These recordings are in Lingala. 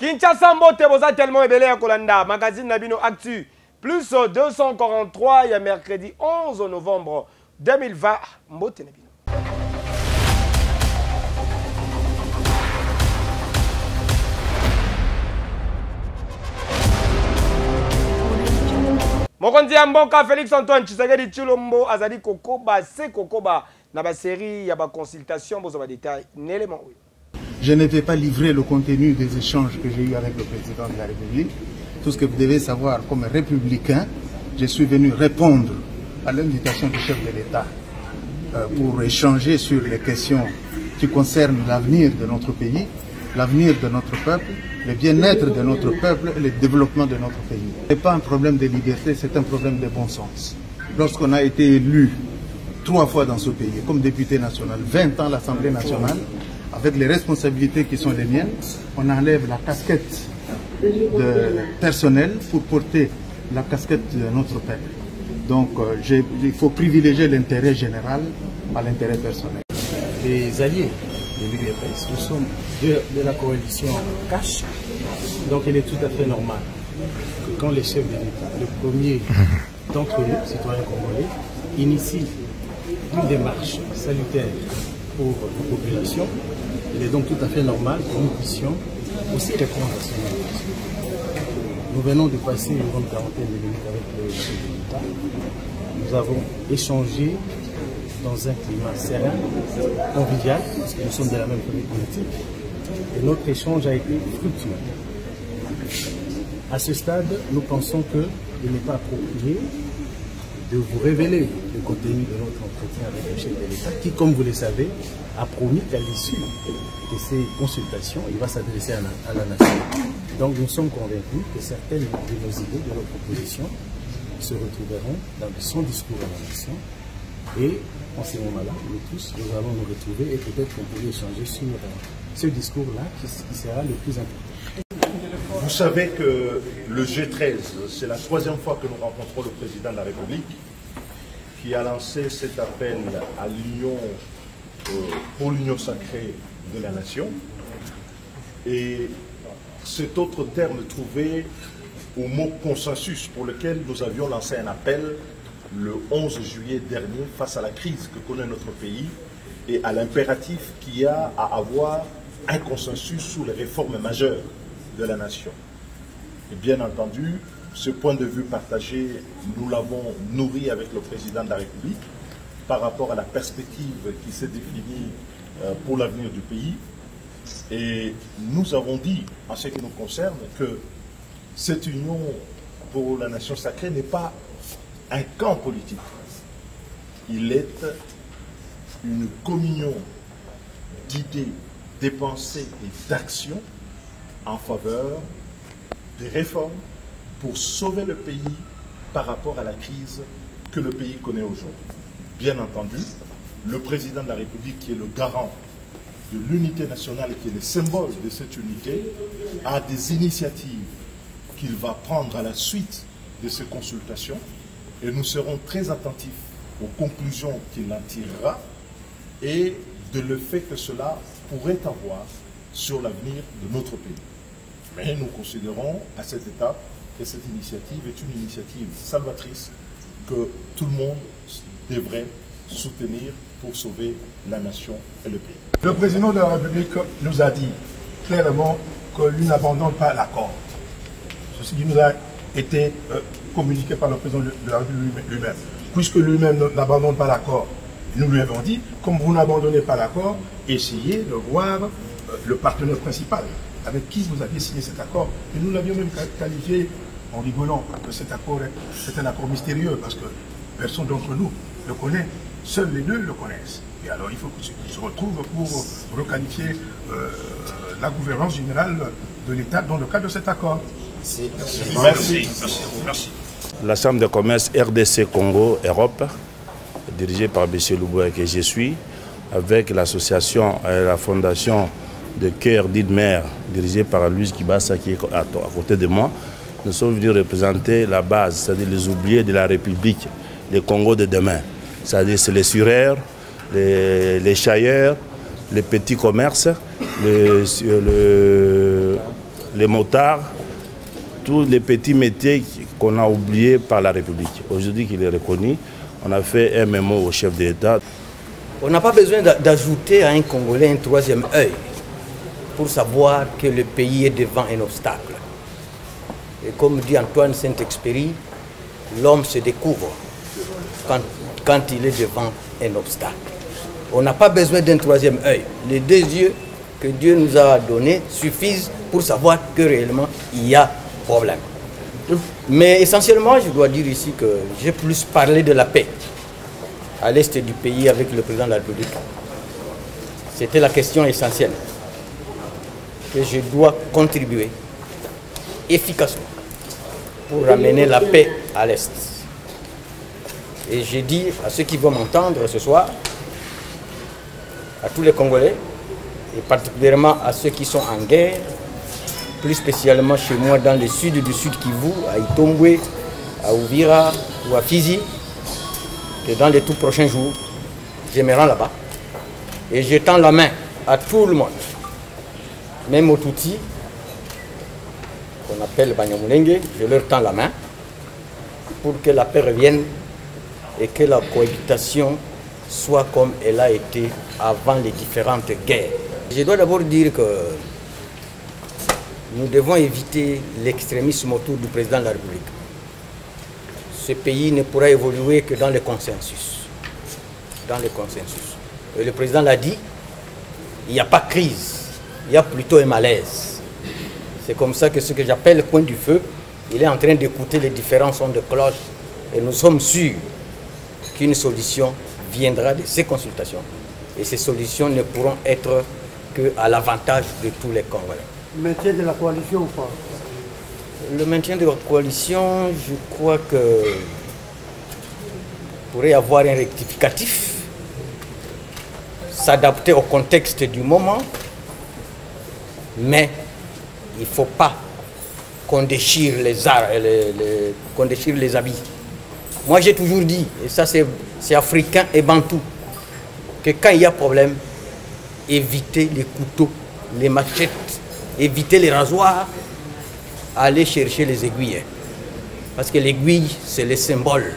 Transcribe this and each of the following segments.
Kinshasa Mbote boza tellement ebele ya kolanda magazine Nabino Actu plus 243 il y a mercredi 11 novembre 2020 Mbote Nabino. Mokonzi ya mboka Félix Antoine Tshisekedi Tshilombo azali kokoba se kokoba na ba série ya ba consultation bozo ba détail n'élément oui. Je ne vais pas livrer le contenu des échanges que j'ai eu avec le président de la République. Tout ce que vous devez savoir comme républicain, je suis venu répondre à l'invitation du chef de l'État pour échanger sur les questions qui concernent l'avenir de notre pays, l'avenir de notre peuple, le bien-être de notre peuple et le développement de notre pays. Ce n'est pas un problème de liberté, c'est un problème de bon sens. Lorsqu'on a été élu 3 fois dans ce pays comme député national, 20 ans à l'Assemblée nationale, avec les responsabilités qui sont les miennes, on enlève la casquette de personnel pour porter la casquette de notre peuple. Donc il faut privilégier l'intérêt général à l'intérêt personnel. Les alliés de l'UDPS, nous sommes de la coalition Cash, donc il est tout à fait normal que quand les chefs de l'État, le premier d'entre nous, citoyens congolais, initie une démarche salutaire pour la population, il est donc tout à fait normal que nous puissions aussi répondre à son invitation. Nous venons de passer une grande quarantaine de minutes avec le chef de l'État. Nous avons échangé dans un climat serein, convivial, parce que nous sommes de la même famille politique, et notre échange a été fructueux. À ce stade, nous pensons qu'il n'est pas approprié de vous révéler le contenu de notre entretien avec le chef de l'État, qui, comme vous le savez, a promis qu'à l'issue de ces consultations, il va s'adresser à la nation. Donc nous sommes convaincus que certaines de nos idées, de nos propositions, se retrouveront dans son discours à la nation. Et en ce moment-là, nous tous, nous allons nous retrouver et peut-être qu'on pourrait échanger sur ce discours-là qui sera le plus important. Vous savez que le G13, c'est la 3e fois que nous rencontrons le président de la République qui a lancé cet appel à l'union pour l'union sacrée de la nation. Et cet autre terme trouvé au mot consensus pour lequel nous avions lancé un appel le 11 juillet dernier face à la crise que connaît notre pays et à l'impératif qu'il y a à avoir un consensus sur les réformes majeures de la nation. Et bien entendu, ce point de vue partagé, nous l'avons nourri avec le président de la République par rapport à la perspective qui s'est définie pour l'avenir du pays. Et nous avons dit, en ce qui nous concerne, que cette union pour la nation sacrée n'est pas un camp politique. Il est une communion d'idées, de pensées et d'actions en faveur des réformes pour sauver le pays par rapport à la crise que le pays connaît aujourd'hui. Bien entendu, le président de la République, qui est le garant de l'unité nationale et qui est le symbole de cette unité, a des initiatives qu'il va prendre à la suite de ces consultations et nous serons très attentifs aux conclusions qu'il en tirera et de l'effet que cela pourrait avoir sur l'avenir de notre pays. Mais nous considérons à cette étape que cette initiative est une initiative salvatrice que tout le monde devrait soutenir pour sauver la nation et le pays. Le président de la République nous a dit clairement que lui n'abandonne pas l'accord. Ceci qui nous a été communiqué par le président de la République lui-même. Puisque lui-même n'abandonne pas l'accord, nous lui avons dit, comme vous n'abandonnez pas l'accord, essayez de voir le partenaire principal avec qui vous aviez signé cet accord. Et nous l'avions même qualifié en rigolant que cet accord est un accord mystérieux parce que personne d'entre nous le connaît, seuls les deux le connaissent. Et alors il faut qu'ils se retrouvent pour requalifier la gouvernance générale de l'État dans le cadre de cet accord. Merci. La Chambre de commerce RDC Congo Europe, dirigée par M. Louboua que je suis, avec l'association et la fondation de Cœur d'Idmer, dirigée par Louis Kibassa qui est à côté de moi, nous sommes venus représenter la base, c'est-à-dire les oubliés de la République, le Congo de demain. C'est-à-dire c'est les sureurs, les chailleurs, les petits commerces, les motards, tous les petits métiers qu'on a oubliés par la République. Aujourd'hui qu'il est reconnu, on a fait un mémo au chef de l'État. On n'a pas besoin d'ajouter à un Congolais un troisième œil pour savoir que le pays est devant un obstacle. Et comme dit Antoine Saint-Exupéry, l'homme se découvre quand il est devant un obstacle. On n'a pas besoin d'un troisième œil. Les deux yeux que Dieu nous a donnés suffisent pour savoir que réellement il y a problème. Mais essentiellement, je dois dire ici que j'ai plus parlé de la paix à l'est du pays avec le président de la République. C'était la question essentielle que je dois contribuer efficacement pour ramener la paix à l'est. Et j'ai dit à ceux qui vont m'entendre ce soir, à tous les Congolais, et particulièrement à ceux qui sont en guerre, plus spécialement chez moi dans le sud du Sud Kivu, à Itombwe, à Uvira ou à Fizi, que dans les tout prochains jours, je me rends là-bas et je tends la main à tout le monde, même aux Tutsis, qu'on appelle Banyamulenge, je leur tends la main pour que la paix revienne et que la cohabitation soit comme elle a été avant les différentes guerres. Je dois d'abord dire que nous devons éviter l'extrémisme autour du président de la République. Ce pays ne pourra évoluer que dans le consensus. Dans le consensus. Et le président l'a dit, il n'y a pas de crise, il y a plutôt un malaise. C'est comme ça que ce que j'appelle le point du feu, il est en train d'écouter les différents sons de cloche et nous sommes sûrs qu'une solution viendra de ces consultations. Et ces solutions ne pourront être qu'à l'avantage de tous les Congolais. Le maintien de la coalition ou pas? Le maintien de la coalition, je crois que pourrait y avoir un rectificatif, s'adapter au contexte du moment, mais il ne faut pas qu'on déchire qu'on déchire les habits. Moi j'ai toujours dit, et ça c'est africain et bantou, que quand il y a problème, évitez les couteaux, les machettes, évitez les rasoirs, aller chercher les aiguilles. Parce que l'aiguille, c'est le symbole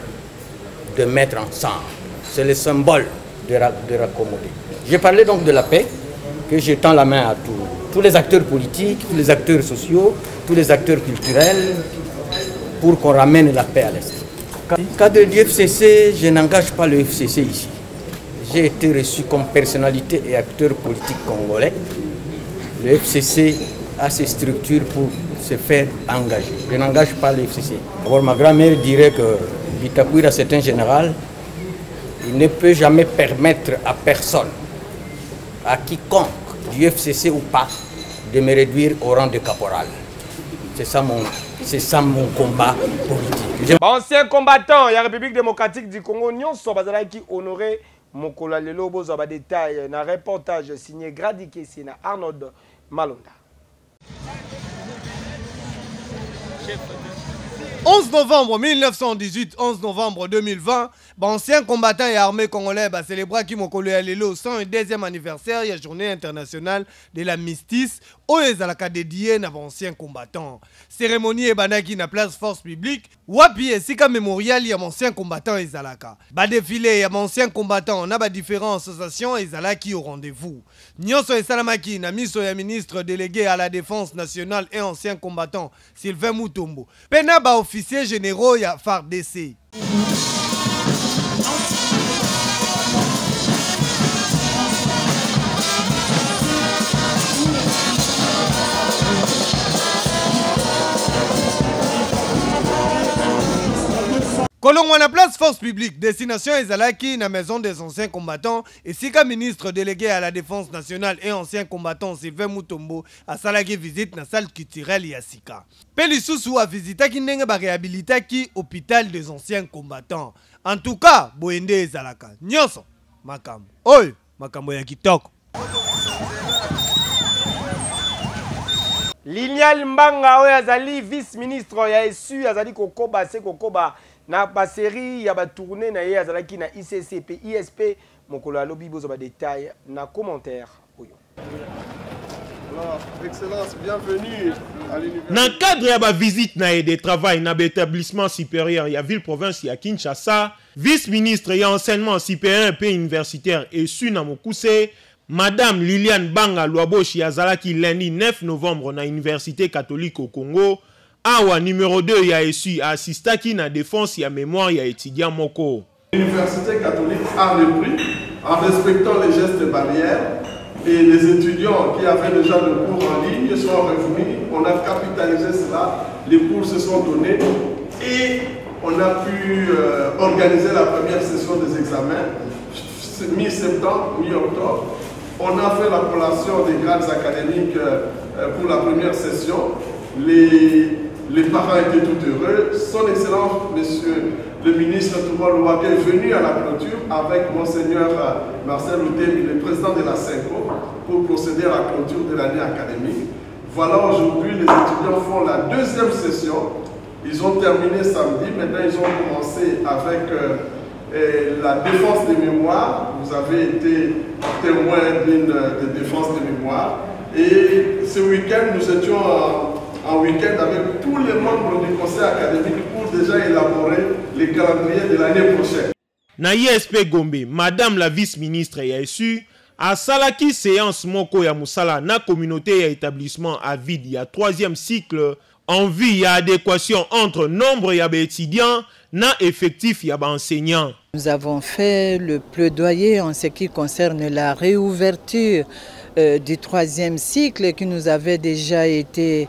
de mettre ensemble. C'est le symbole de raccommoder. J'ai parlé donc de la paix, que je tends la main à tous les acteurs politiques, tous les acteurs sociaux, tous les acteurs culturels, pour qu'on ramène la paix à l'Est. Cadre du FCC, je n'engage pas le FCC ici. J'ai été reçu comme personnalité et acteur politique congolais. Le FCC a ses structures pour se faire engager. Je n'engage pas le FCC. D'abord, ma grand-mère dirait que Bitakwira, c'est un général. Il ne peut jamais permettre à personne, à quiconque, du FCC ou pas, de me réduire au rang de caporal. C'est ça mon combat politique. Ancien combattant, il y a la République démocratique du Congo, Nyonso qui honoré Mokola Lelo Bozaba détail dans reportage signé Grady Kessi na Arnold Malonda. 11 novembre 1918, 11 novembre 2020, ancien combattant et armée congolais célébra Kimokolo Lelo 102e anniversaire de la journée internationale de la Mystique au ezalaka dédié à ancien combattant. Cérémonie ebanaki na place force publique, wapi esika mémorial ya ancien combattant ezalaka. Défilé ya ancien combattant na différentes associations ezalaki au rendez-vous. Nyonso esalamaki na miso ya ministre délégué à la défense nationale et ancien combattant Sylvain Mutombo. Pena officiers généraux ya FARDC. Kolongwa na place force publique, destination ezalaki na maison des anciens combattants et sika ministre délégué à la défense nationale et ancien combattant Sylvain Mutombo a salaki visite na salle culturelle ya sika. Pelisusu a visitaki ndenge ba réhabilitaki hôpital des anciens combattants. En tout cas, boende ezalaka. Nyonso makambo. Oy, makambo ya kitoko. Lignal Mbanga oyo azali vice-ministre ya ESU azali kokoba se kokoba na ba série ya ba tourner na ye azalaki na ICCP ISP mokolo alobi bozo ba détail na commentaire oyo. Alors, Excellence, bienvenue à l'université. Dans le cadre de la visite de travail dans l'établissement supérieur de la ville-province de Kinshasa, vice-ministre de l'enseignement supérieur et universitaire et Sunamokuse, Madame Liliane Banga Luaboshi Yazalaki lundi 9 novembre dans l'université catholique au Congo, Awa numéro 2 ya essu assistaki na défense ya mémoire ya étudiant moko. L'université catholique a repris en respectant les gestes barrières et les étudiants qui avaient déjà le cours en ligne sont revenus. On a capitalisé cela, les cours se sont donnés et on a pu organiser la première session des examens mi-septembre, mi-octobre. On a fait la collation des grades académiques pour la première session. Les parents étaient tout heureux. Son Excellence, Monsieur le ministre Touba Louaké est venu à la clôture avec Monseigneur Marcel Oudemi, le président de la CENCO, pour procéder à la clôture de l'année académique. Voilà, aujourd'hui, les étudiants font la deuxième session. Ils ont terminé samedi. Maintenant, ils ont commencé avec la défense des mémoires. Vous avez été témoin d'une défense des mémoires. Et ce week-end, nous étions en week-end avec tous les membres du conseil académique pour déjà élaborer les calendriers de l'année prochaine. Na ISP Gombe, Madame la vice-ministre Yaesu, a salaki séance moko ya musala na communauté ya établissement à vide ya 3e cycle en vue ya adéquation entre nombre ya étudiants na effectif ya enseignants. Nous avons fait le plaidoyer en ce qui concerne la réouverture du 3e cycle qui nous avait déjà été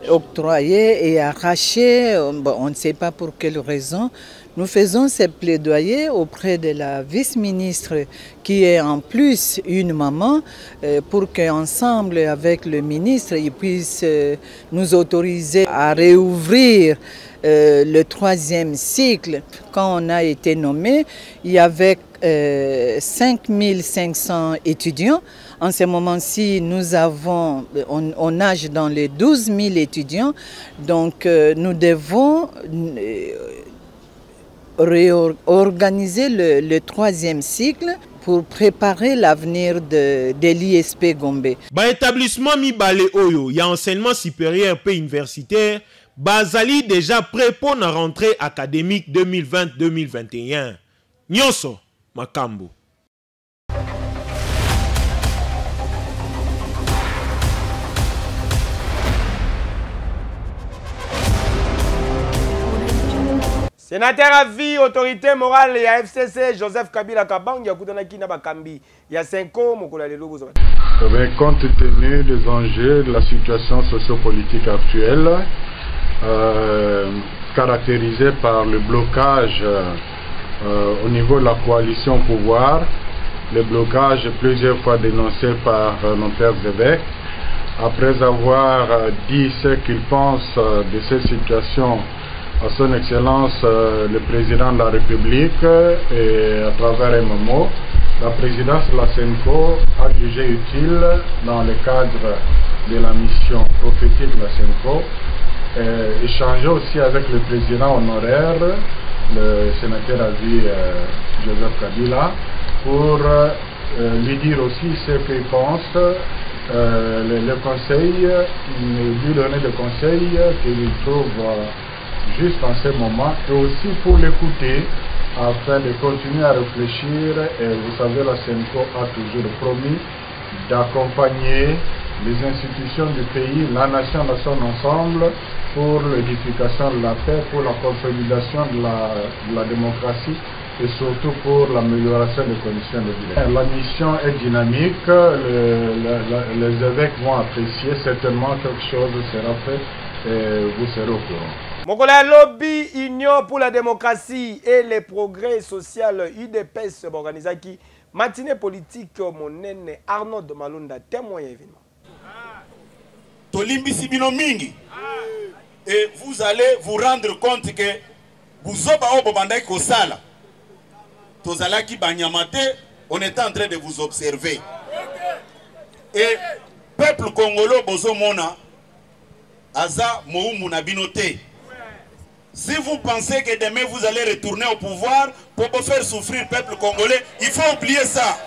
octroyé et arraché, bon, on ne sait pas pour quelle raison. Nous faisons ces plaidoyers auprès de la vice-ministre qui est en plus une maman pour qu'ensemble avec le ministre, ils puissent nous autoriser à réouvrir le 3e cycle. Quand on a été nommé, il y avait 5500 étudiants. En ce moment-ci, nous avons, on nage dans les 12 000 étudiants, donc nous devons réorganiser le 3e cycle pour préparer l'avenir de l'ISP Gombe. Ba établissement Mibale Oyo, y a enseignement supérieur et universitaire, Bazali déjà prêt pour la rentrée académique 2020-2021. Nyonso Makambo. Sénateur à vie, autorité morale et à FCC, Joseph Kabila Kabang, Yakutanaki Nabakambi, Yasenko, Mokola Lelo. Compte tenu des enjeux de la situation sociopolitique actuelle, caractérisée par le blocage au niveau de la coalition au pouvoir, le blocage plusieurs fois dénoncé par nos pères évêques, après avoir dit ce qu'ils pensent de cette situation à son Excellence le Président de la République et à travers un mot, la présidence de la CENCO a jugé utile dans le cadre de la mission prophétique de la CENCO échanger aussi avec le président honoraire, le sénateur à vie Joseph Kabila, pour lui dire aussi ce qu'il pense, le conseil, lui donner le conseil qu'il trouve juste en ce moment, et aussi pour l'écouter afin de continuer à réfléchir. Et vous savez, la CENCO a toujours promis d'accompagner les institutions du pays, la nation dans son ensemble, pour l'édification de la paix, pour la consolidation de la démocratie et surtout pour l'amélioration des conditions de vie. La mission est dynamique, les évêques vont apprécier, certainement quelque chose sera fait et vous serez au courant. Mokola Lobby, Union pour la démocratie et les progrès sociaux, UDPS, organisaki matinée politique, monene Arnaud de Malunda, témoin événement. Tolimbi Sibino Mingi. Et vous allez vous rendre compte que vous obandaki kosala. Tozalaki banyamate, on est en train de vous observer. Et peuple congolais bozo mona aza moumou na binote. Si vous pensez que demain vous allez retourner au pouvoir pour faire souffrir le peuple congolais, il faut oublier ça.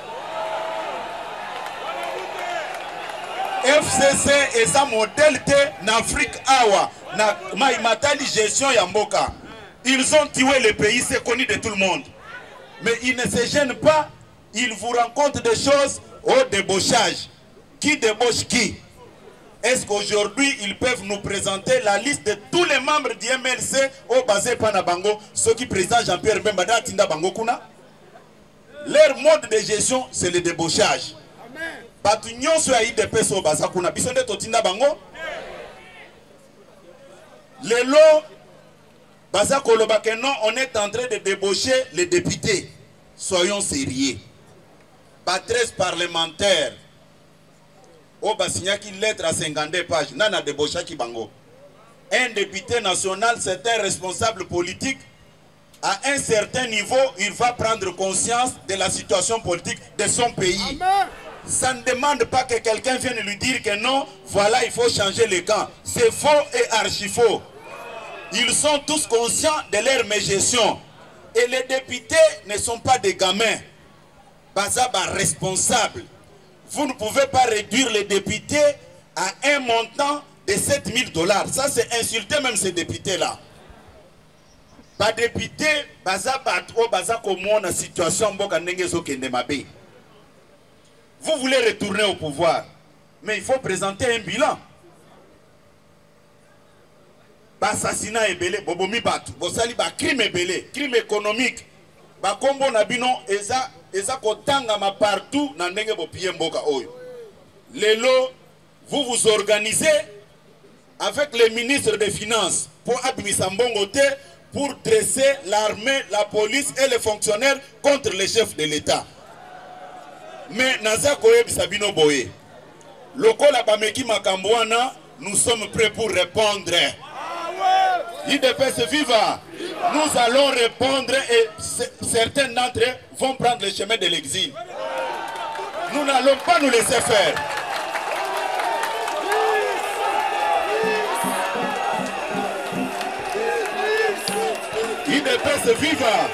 FCC est un modèle en Afrique awa na matali gestion ya mboka. Ils ont tué le pays, c'est connu de tout le monde. Mais ils ne se gênent pas, ils vous rencontrent des choses au débauchage. Qui débauche qui? Est-ce qu'aujourd'hui ils peuvent nous présenter la liste de tous les membres du MLC au basé Panabango, ceux qui président Jean-Pierre Bembada Tinda Bango Kuna? Leur mode de gestion, c'est le débauchage. Batunion sur IDPS au basé Kuna, bisonde Totinda Bango. Les lots, basé Kolobakeno, on est en train de débaucher les députés. Soyons sérieux. Pas 13 parlementaires. Oh, signé une lettre à 52 pages. Nana débaucha qui bango. Un député national, c'est un responsable politique. À un certain niveau, il va prendre conscience de la situation politique de son pays. Amen. Ça ne demande pas que quelqu'un vienne lui dire que non, voilà, il faut changer le camp. C'est faux et archi faux. Ils sont tous conscients de leur mégestion. Et les députés ne sont pas des gamins. Bazaba responsable. Vous ne pouvez pas réduire les députés à un montant de $7 000. Ça, c'est insulter même ces députés-là. Pas député, situation. Vous voulez retourner au pouvoir, mais il faut présenter un bilan. Assassinat est belé, bobomi batu, bosali ba crime belé, crime économique. Ba kombo na bino eza kotanga ma partout na ndenge bo piye mboka oyo. Lelo, vous vous organisez avec les ministres des Finances pour abimisa mbongo te, pour dresser l'armée, la police et les fonctionnaires contre les chefs de l'État. Mais naza koye bisabino boye. Lokola bameki makambwana, nous sommes prêts pour répondre. IDPS viva. Nous allons répondre et certains d'entre eux vont prendre le chemin de l'exil. Nous n'allons pas nous laisser faire. IDPS viva.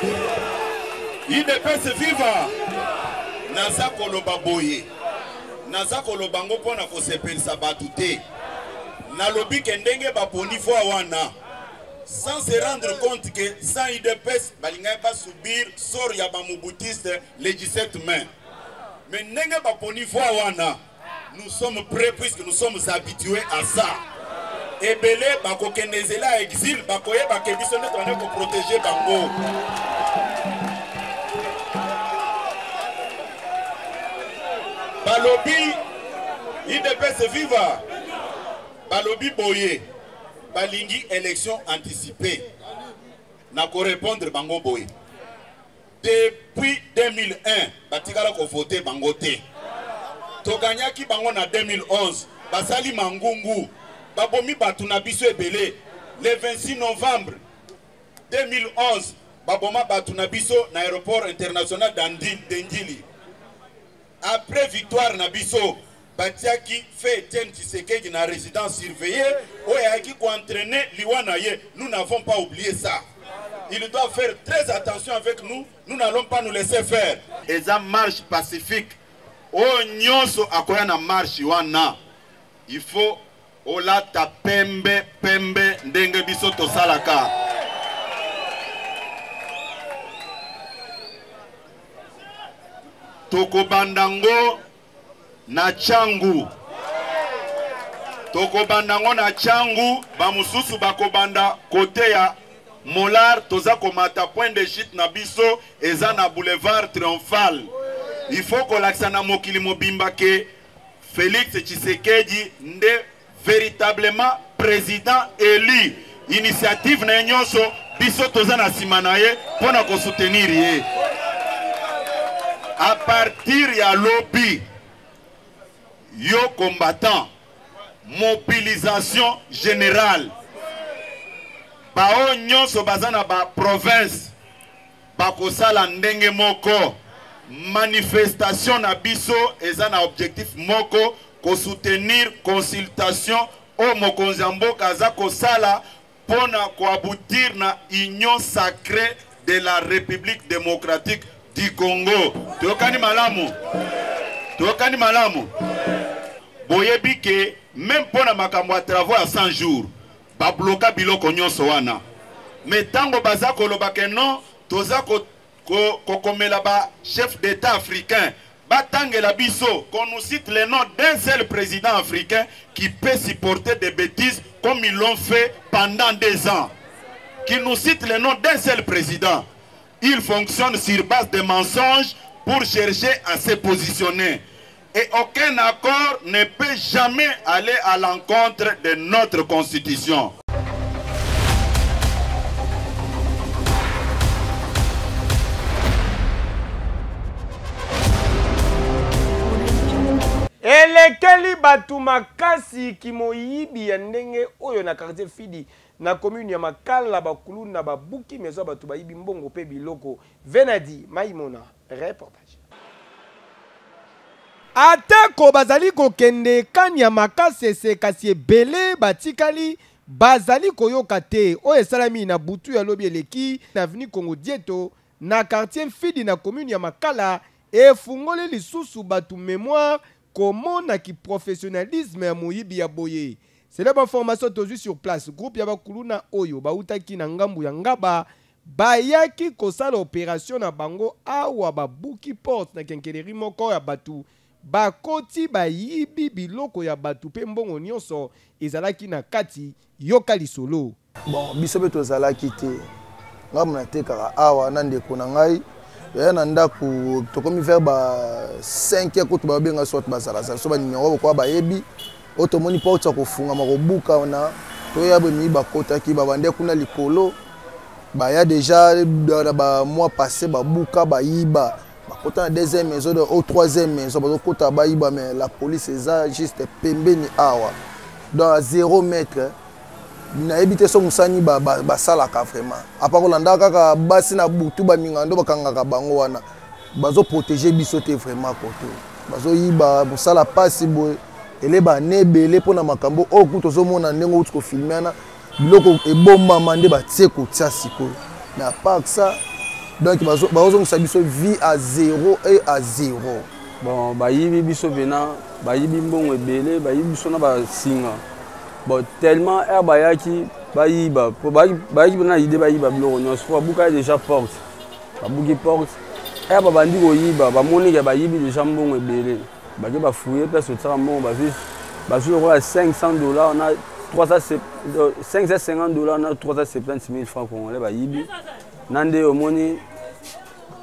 IDPS viva. Naza koloba boye. Naza kolobango pona ko sepelisa batute. Nalobi kendenge baponi fo wana. Sans se rendre compte que sans IDPS, Balinga va subir sort ya bamoubutiste les 17 mai. Mais n'engue pas pour niveau wana, nous sommes prêts puisque nous sommes habitués à ça. Et belé bako kenezela exil bakoye bakebisone tone pour protéger bango. Balobi IDPS viva. Balobi boye. Balingi élection anticipée. N'a qu'à répondre bango boy. Depuis 2001, batikala ko voté bango te. Toganyaki bango na 2011. Basali mangungu. Babomi batuna biso ebele. Le 26 novembre 2011, baboma batuna biso na aéroport international d'Indili. Après victoire na biso, Batiaki fait Etienne Tshisekedi na résidence surveillée, qui entraîner Liwanaye. Nous n'avons pas oublié ça. Il doit faire très attention avec nous. Nous n'allons pas nous laisser faire. Et ça marche pacifique. Oh nyonso akoya na marche wana. Il faut olata pembe ndenge biso to salaka. Toko bandango na changu. Toko bandango na changu. Bamususu bakobanda kote ya Molar toza komata point de chute na biso eza na boulevard triomphal. Il faut que l'aksana mokili mobimba ke Félix Tshisekedi nde véritablement président élu. Initiative na nyonso biso toza na simana ye pona ko soutenir ye. À partir ya lobby yo combattant, mobilisation générale. Bao nyonso bazana ba province bakosala ndenge moko, manifestation na biso ezana objectif moko ko soutenir consultation au mokonzi mboka za kosala pona ko aboutir na union sacrée de la République démocratique du Congo. Tokani malamu. Tokani malamu. boyebi que même pour na makambo à travaux à 100 jours ba bloquer biloko nyonso wana mais tango baza koloba que non toza ko komela ba chef d'état africain batangela biso qu'on nous cite le nom d'un seul président africain qui peut supporter des bêtises comme ils l'ont fait pendant 2 ans. Qui nous cite le nom d'un seul président. Il fonctionne sur base de mensonges pour chercher à se positionner. Et aucun accord ne peut jamais aller à l'encontre de notre constitution. Elekeli batu makasi kimoyibi ya ndenge oyo na quartier Fidi na commune ya Makala bakulu na babuki mezo batu bayibi mbongo pe biloko. Venadi Maimona reportage. Atako bazali kokende kanya makasi se kasi ebele batikali bazali koyoka te oyo salami na butu ya lobi eleki na avenue Congo Dieto na quartier Fidi na commune ya Makala efungoli lisusu batu mémoire comment na ki professionnalisme ya moyibi ya boye. C'est la information tozu sur place. Groupe ya bakuluna oyo bautaki na ngambu ya ngaba bayaki kosala opération na bango awa babuki porte na kenkeleri moko ya batu bakoti bayibi biloko ya batu pe mbongo nyonso ezalaki na kati yoka lisolo. Bon biso be tozalaki te ngamu na tekaka awa na ndeko na ngai ya na ndako tokomi vers ba 5 ko to ba benga soit bazala so ba numéro ko ba yebi otomoni porte ko funga makobuka na to ya be mi ba kota ki ba bande kuna likolo ba ya déjà ba mois passé ba buka ba yiba ba kota na deuxième maison au troisième maison ba kota ba yiba mais la police eza juste pembeni awa dans 0 mètre na ebité so musani ba sala ka vraiment apa ko landa kaka basi na butu ba mingando bakangaka bango wana bazo protéger biso te vraiment koto bazo yiba musala pasi boy ele ba nebele pona makambo okuto zo mona ndengo uti ko filmana biloko ebomba mande ba tseko tsa siko na pas que ça donc bazo musa biso vie à 0 et à 0 bon ba yibi biso bena ba yibi mbongo ebele ba yibi biso na ba singa. Bon, tellement bayaki bayiba bayaki na idée bayiba biloko nyonso fo babuka déjà porte babuki porte babandi koyiba bamoni ke bayibi déjà mbongo ebele bake bafouye mpe sotaka mbongo bazwi lokola $500 na 550 na 370 000 francs congolais bayibi na nde omoni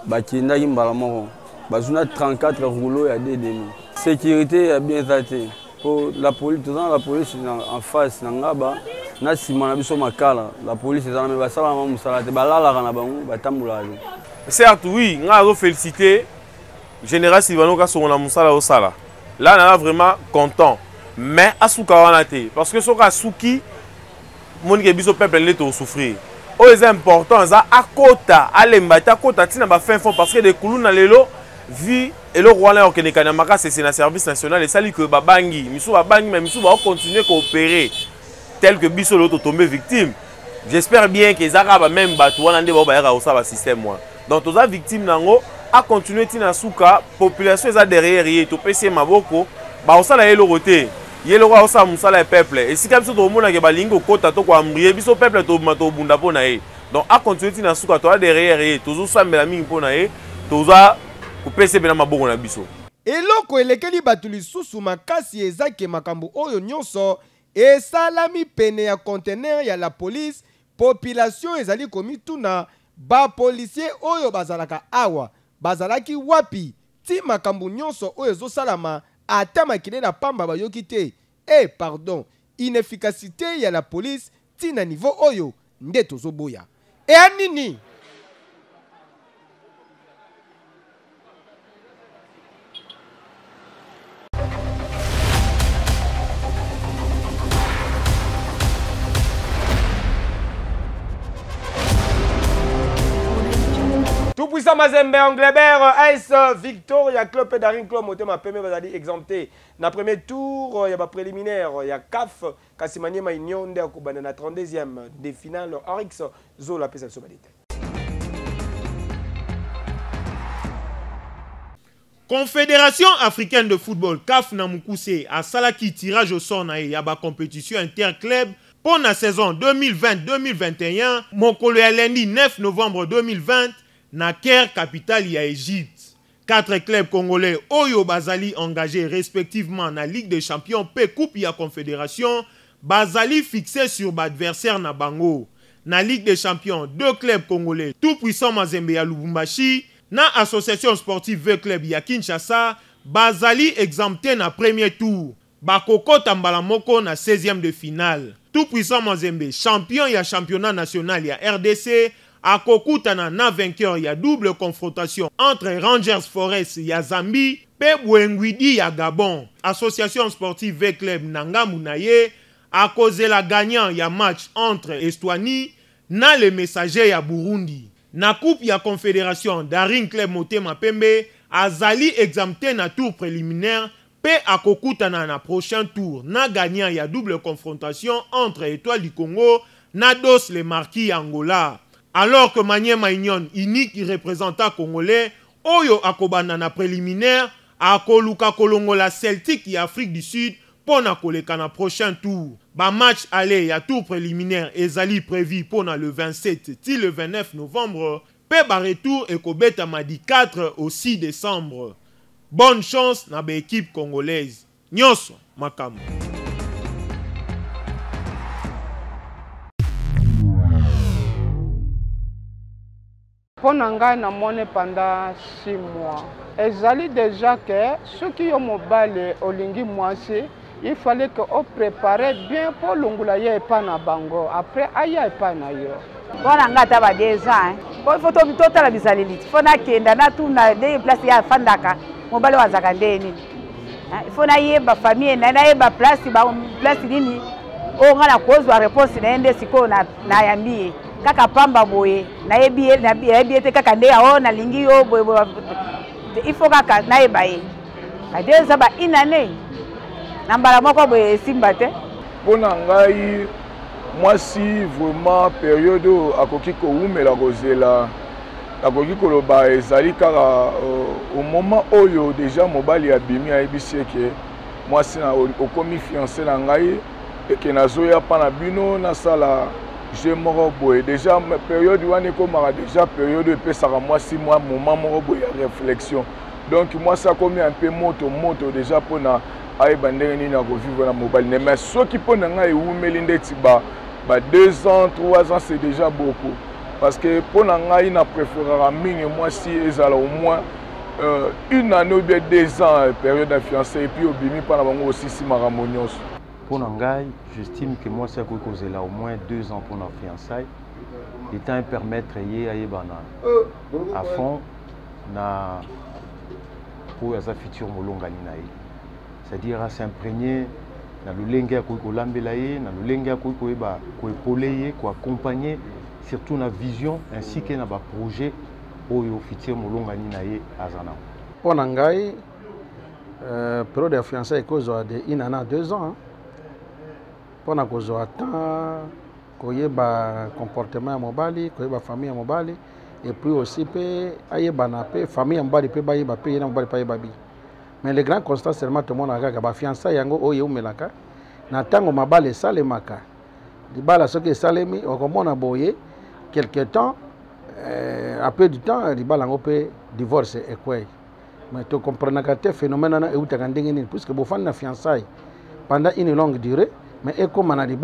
bakendaki mbala moko bazwi na 34 rouleaux ya dedemi sécurité ya bien eza te. La police, la police en face, na sima biso Makala, la police est dans le basala musala te balala kana bango batambula. Certes oui, nga zo féliciter général Silvano ka songa musala au sala. Là on est vraiment content. Mais asuka wana te parce que soka suki moni ke biso peuple le to souffrir. O est important ça akota alembata kota tina ba fin fond parce que de kuluna lelo vie et le roi là au Kenekanamaka c'est le service national et ça dit que babangi miso babangi mais miso va continuer à coopérer tel que biso l'autre tombé victime. J'espère bien que les arabes même batu wana nde ba ya ça système moi. Donc tous les victimes nango a continuer tina suka population eza derrière yé to pese maboko ba osala yelo roté yelo roi osala musala peuple et si comme ça to mona ke balingo kota to ko ambrier biso peuple to mato bunda pona yé. Donc a continuer tina suka to derrière yé tozo sambela mingi pona yé toza eloko elekeli batu lisusu makasi ezaki makambo oyo nyonso esalami pene ya conteneur ya la police population ezali komituna ba policier oyo bazalaka awa bazalaki wapi ti makambo nyonso oyo ezosalama ata makile na pamba bayoki te pardon inefficacité ya la police ti na niveau oyo nde tozoboya anini. Tout puissant Mazembe Anglebert, AS Victoria Club et Daring Club Motema Peme Bazali exempté. Dans le premier tour, il y a pas préliminaire, il y a CAF, Kassimani Maignon, de Koubana, na 32e des finales, Oryx, Zola, Pesa Sobalite. Confédération africaine de football CAF Namukuse a salaki tirage au sort na yaba compétition interclub pour la saison 2020-2021 mokolo ya lundi 9 novembre 2020 na Caire, capitale ya Égypte. 4 clubs congolais oyo bazali engagés respectivement na Ligue des Champions pe Coupe ya Confédération bazali fixé sur adversaire na bango. Na Ligue des Champions, 2 clubs congolais tout puissant Mazembe ya Lubumbashi na Association Sportive V Club ya Kinshasa bazali exempté na premier tour. Bakoko tambala moko na 16e de finale. Tout puissant Mazembe, champion ya championnat national ya RDC, akokutana na vainqueur ya double confrontation entre Rangers Forest ya Zambie pe Bwengwidi ya Gabon. Association Sportive V Club Nangamu na ye akozela gagnant ya match entre Estonie na le messager ya Burundi. Na coupe ya Confédération, Daring Club Motema Pembe azali exempté na tour préliminaire pe akokutana na prochain tour na gagnant ya double confrontation entre Étoile du Congo na Dos le Marquis Angola. Alors que Maniema Union, unique représentant congolais, oyo akobana na préliminaire akoluka kolongola Celtic ya Afrique du Sud pour na koleka na prochain tour. Ba match aller ya tour préliminaire ezali prévu pour na le 27 til le 29 novembre. Pe ba retour et kobeta madi 4 au 6 décembre. Bonne chance na ba équipe congolaise. Nyonso makambo. Pona ngai na mone pendant 6 mois. Ezali déjà que ceux qui ont mobile olingi mwasi, il fallait que on prépare bien pour l'ongula ye pa na bango. Après aya pa na yo. Pona nga ta ba 2 ans. Bon photo total bizalelite. Fona kenda na tuna de place ya fandaka. Mobile wa zakandeni. Fona yeba famille na yeba place ba place nini. O nga na kozwa réponse na ende siko na yambi. Kaka pamba boye na yebi ete kaka nde ya na lingi yo boye il faut kaka na yebaye ba 2 ans ba inane na mbala moko boye simba te pona ngai mwasi vraiment période akoki ko umela kozela akoki koloba ezali kaka au moment oyo déjà mobali ya bimi ayebisi ke mwasi na okomi fiancé na ngai eke nazoya pa na bino nasala j'ai moko boye déjà période wana ekomaka déjà période epesaka mwasi mwa moment moko boye ya réflexion donc moi ça komi un peu moto déjà mpona ayeba ndenge nini akovivre na mobali ne mais soki mpona ngai ewumeli ndeti ba 2 ans 3 ans c'est déjà beaucoup parce que mpona ngai na préférera mingi mwasi ezala au moins 1 année ou bien 2 ans période de fiancé et puis obimi mpona bango osisi makambo nyonso. Pour Nangai, j'estime que moi, c'est là au moins 2 ans pour nos fiançailles. Étant permettre à fond pour sa future molonga ninaï. C'est-à-dire à s'imprégner dans le lenga ko lambelaye, dans le lenga ko épauler, ko accompagner surtout la vision ainsi que dans projet pour le futur molonga ninaï azana. Pour Nangai, période de fiançailles cause de 1 an à 2 ans. Pour na kozwa temps koyeba comportement ya mobali koyeba famille ya mobali et puis aussi pe ayeba na pe famille ya mobali pe bayeba pe na mobali pa yeba bi mais le grand constat seulement tout le monde kaka ba fiançailles yango oyo umelaka na tango mabale salemaka libala soki salemi okomona boye quelque temps après du temps libala ngo pe divorce ekwei mais to comprenaka te phénomène na eutaka ndenge nini puisque bofanda na fiançailles pendant une longue durée. Mais comme on a dit,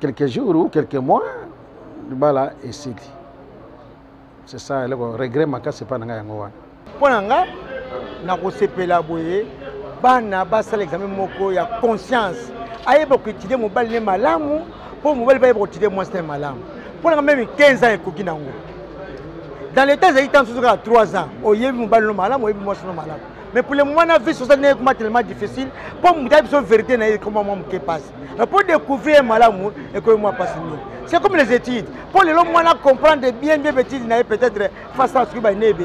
quelques jours ou quelques mois, est sili. C'est ça, le regret, c'est pas un Pour nga, na kosepela boye, bana basa l'examen moko ya conscience. Aye beaucoup étudier mobile ne malamu, pour mobile ba étudier moi c'est malamu. Pour nga même 15 ans ekoki nango. Dans les temps il temps toujours à 3 ans, oyebi mobile no malamu, oyebi moi no malamu. Mais pour les mois de vie, c'est tellement difficile. Pour me dire la vérité, comment moi me passe. Pour découvrir un malade, et que moi passe mieux. C'est comme les études. Pour les mois comprendre bien bêtises, peut-être face à ce qui va être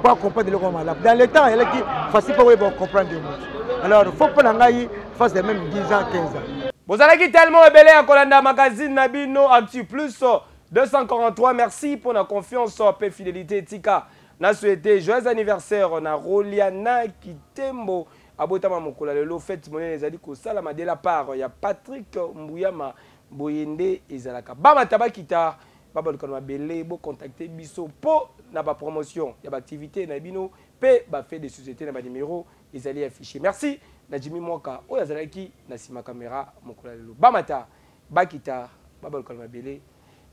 pour comprendre le malade. Dans le temps, il est facile pour comprendre les mots. Alors, il faut que nous fassions même 10 ans, 15 ans. Vous allez tellement ébélé à Kolanda Magazine Nabino Actu Plus 243. Merci pour la confiance et fidélité. Tika. na souhaité joyeux anniversaire na Roliana Kitembo abotama mokolo lelo fête monene ezali kosalama de la part ya Patrick Mbuyama Boyende ezalaka bama tabakita baba lokano mabele bo contacter biso po na ba promotion ya ba activité na bino pe ba fait de société na ba numéro ezali affiché. Merci na Jimmy Mwaka oyo azalaki na sima caméra mokolo lelo bamata bakita baba lokano mabele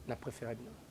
na préféré bino.